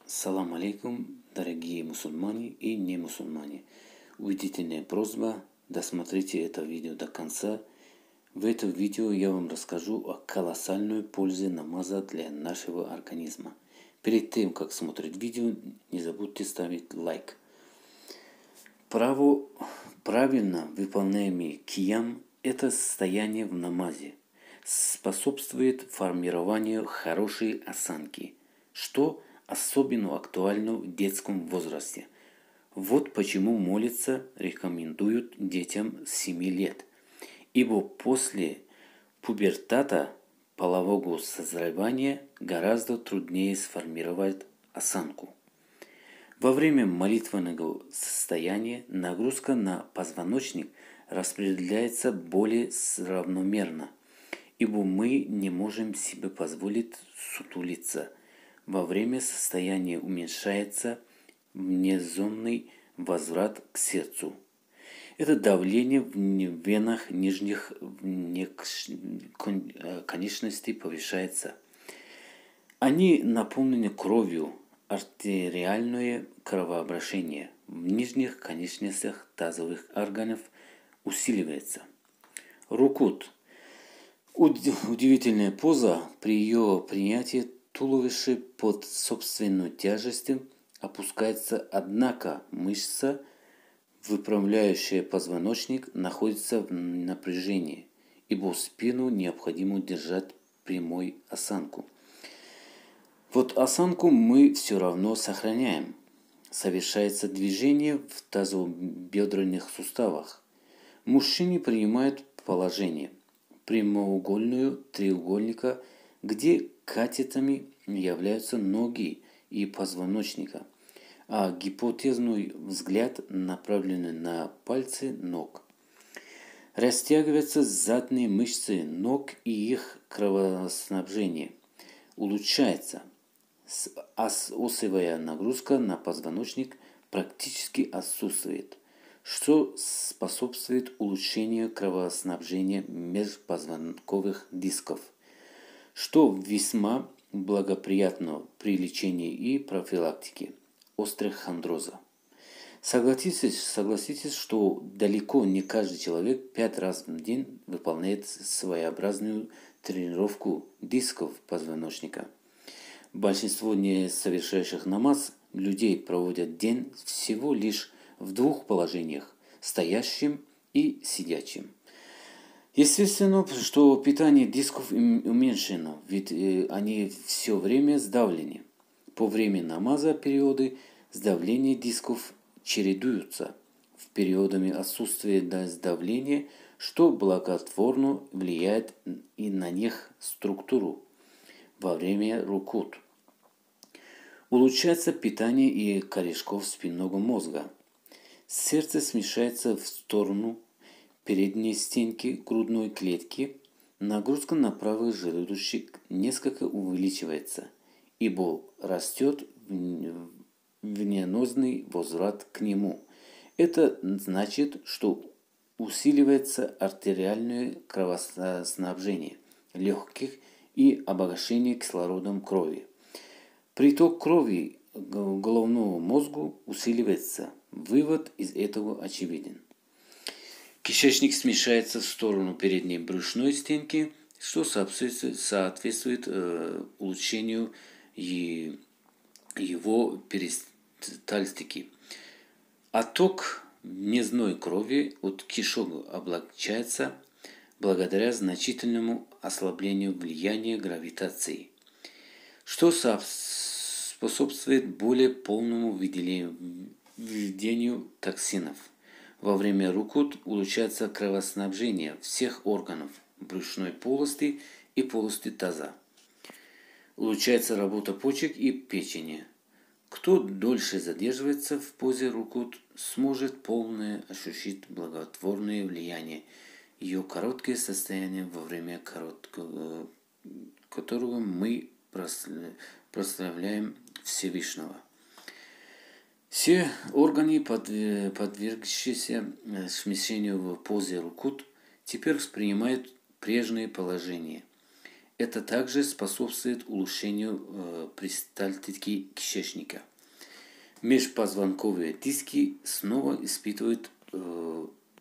Салам алейкум, дорогие мусульмане и не мусульмане. Убедительная просьба, досмотрите это видео до конца. В этом видео я вам расскажу о колоссальной пользе намаза для нашего организма. Перед тем, как смотреть видео, не забудьте ставить лайк. Правильно выполняемый киям – это состояние в намазе, способствует формированию хорошей осанки, что особенно актуально в детском возрасте. Вот почему молиться рекомендуют детям с 7 лет, ибо после пубертата полового созревания гораздо труднее сформировать осанку. Во время молитвенного состояния нагрузка на позвоночник распределяется более равномерно, ибо мы не можем себе позволить сутулиться. Во время состояния уменьшается внезонный возврат к сердцу. Это давление в венах нижних конечностей повышается. Они наполнены кровью, артериальное кровообращение в нижних конечностях тазовых органов усиливается. Рукут. Удивительная поза. При ее принятии туловище под собственной тяжестью опускается, однако мышца, выпрямляющая позвоночник, находится в напряжении, ибо спину необходимо держать прямой осанку. Вот осанку мы все равно сохраняем. Совершается движение в тазобедренных суставах. Мужчины принимают положение прямоугольного треугольника, где катетами являются ноги и позвоночника, а гипотезный взгляд направлен на пальцы ног. Растягиваются задние мышцы ног и их кровоснабжение улучшается. Осевая нагрузка на позвоночник практически отсутствует, что способствует улучшению кровоснабжения межпозвонковых дисков, что весьма благоприятно при лечении и профилактике остеохондроза. Согласитесь, что далеко не каждый человек 5 раз в день выполняет своеобразную тренировку дисков позвоночника. Большинство не совершающих намаз людей проводят день всего лишь в 2 положениях – стоящим и сидячим. Естественно, что питание дисков уменьшено, ведь они все время сдавлены. По времени намаза периоды сдавления дисков чередуются в периодами отсутствия сдавления, что благотворно влияет и на их структуру во время рукут. Улучшается питание и корешков спинного мозга. Сердце смещается в сторону передней стенки грудной клетки. Нагрузка на правый желудочек несколько увеличивается, ибо растет венозный возврат к нему. Это значит, что усиливается артериальное кровоснабжение легких и обогащение кислородом крови. Приток крови к головному мозгу усиливается. Вывод из этого очевиден. Кишечник смещается в сторону передней брюшной стенки, что соответствует улучшению его перистальтики. Отток внезной крови от кишок облегчается благодаря значительному ослаблению влияния гравитации, что способствует более полному выведению токсинов. Во время рукут улучшается кровоснабжение всех органов брюшной полости и полости таза. Улучшается работа почек и печени. Кто дольше задерживается в позе рукут, сможет полно ощутить благотворное влияние ее короткое состояние, во время которого мы прославляем Всевышнего. Все органы, подвергшиеся смещению в позе рукут, теперь принимают прежнее положение. Это также способствует улучшению перистальтики кишечника. Межпозвонковые диски снова испытывают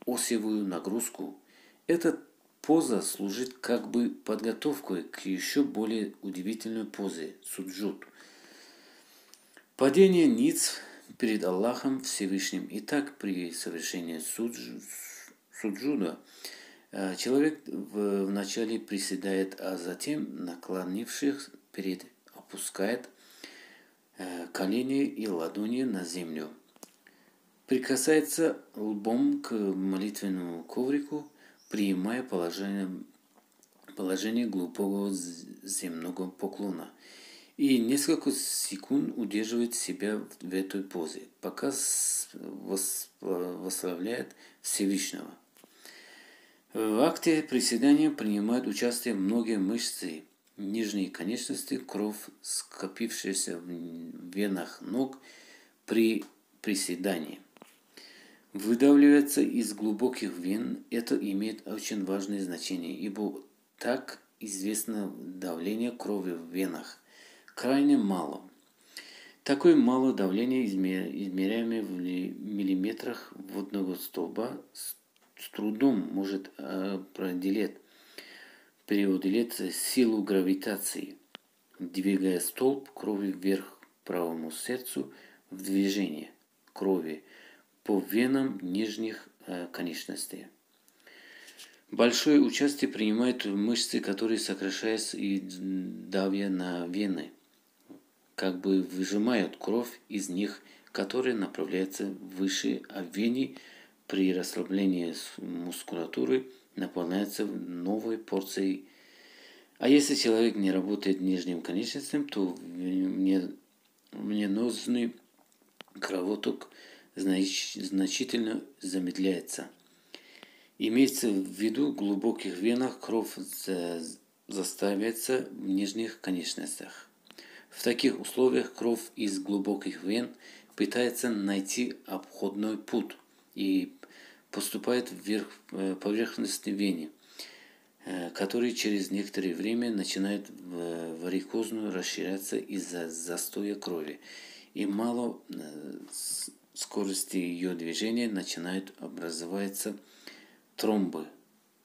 осевую нагрузку. Эта поза служит как бы подготовкой к еще более удивительной позе – суджуд. Падение ниц перед Аллахом Всевышним. Итак, при совершении суджуда человек вначале приседает, а затем, наклонившись вперед, опускает колени и ладони на землю. Прикасается лбом к молитвенному коврику, принимая положение глубокого земного поклона. И несколько секунд удерживает себя в этой позе, пока восславляет Всевышнего. В акте приседания принимают участие многие мышцы нижней конечности, кровь, скопившаяся в венах ног при приседании. Выдавливается из глубоких вен. Это имеет очень важное значение, ибо так известно давление крови в венах крайне мало. Такое малое давление, измеряемое в миллиметрах водного столба, с трудом может преодолеть силу гравитации, двигая столб крови вверх к правому сердцу в движении крови по венам нижних конечностей. Большое участие принимают мышцы, которые сокращаются и давя на вены, как бы выжимают кровь из них, которая направляется выше, а вены при расслаблении мускулатуры наполняются новой порцией. А если человек не работает нижним конечностям, то венозный кровоток значительно замедляется. Имеется в виду, в глубоких венах кровь застаивается в нижних конечностях. В таких условиях кровь из глубоких вен пытается найти обходной путь и поступает вверх поверхности вены, который через некоторое время начинает варикозно расширяться из-за застоя крови, и мало скорости ее движения начинают образоваться тромбы,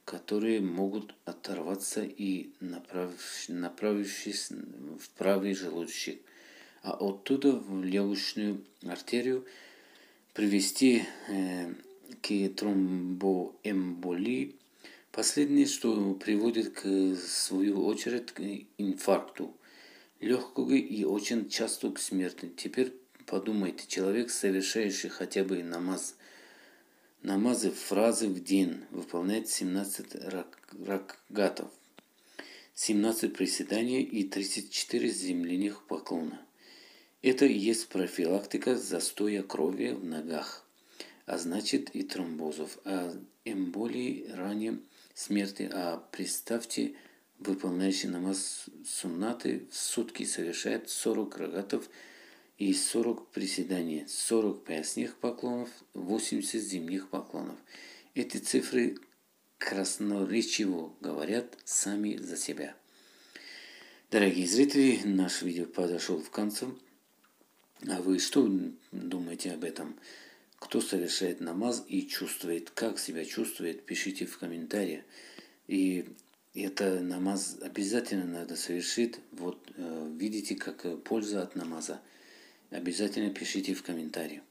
которые могут оторваться и направившись в правый желудочек, а оттуда в легочную артерию привести к тромбоэмболии. Последнее, что приводит в свою очередь к инфаркту легкого и очень часто к смерти. Теперь подумайте, человек, совершающий хотя бы намазы фразы в день, выполняет 17 ракгатов, 17 приседаний и 34 земляных поклона. Это и есть профилактика застоя крови в ногах, а значит и тромбозов, а эмболии ранее смерти. А представьте, выполняющий намаз суннаты в сутки совершает 40 ракатов и 40 приседаний, 40 поясных поклонов, 80 зимних поклонов. Эти цифры красноречиво говорят сами за себя. Дорогие зрители, наш видео подошел к концу. А вы что думаете об этом? Кто совершает намаз и чувствует, как себя чувствует, пишите в комментариях. И это намаз обязательно надо совершить. Вот видите, как польза от намаза. Обязательно пишите в комментариях.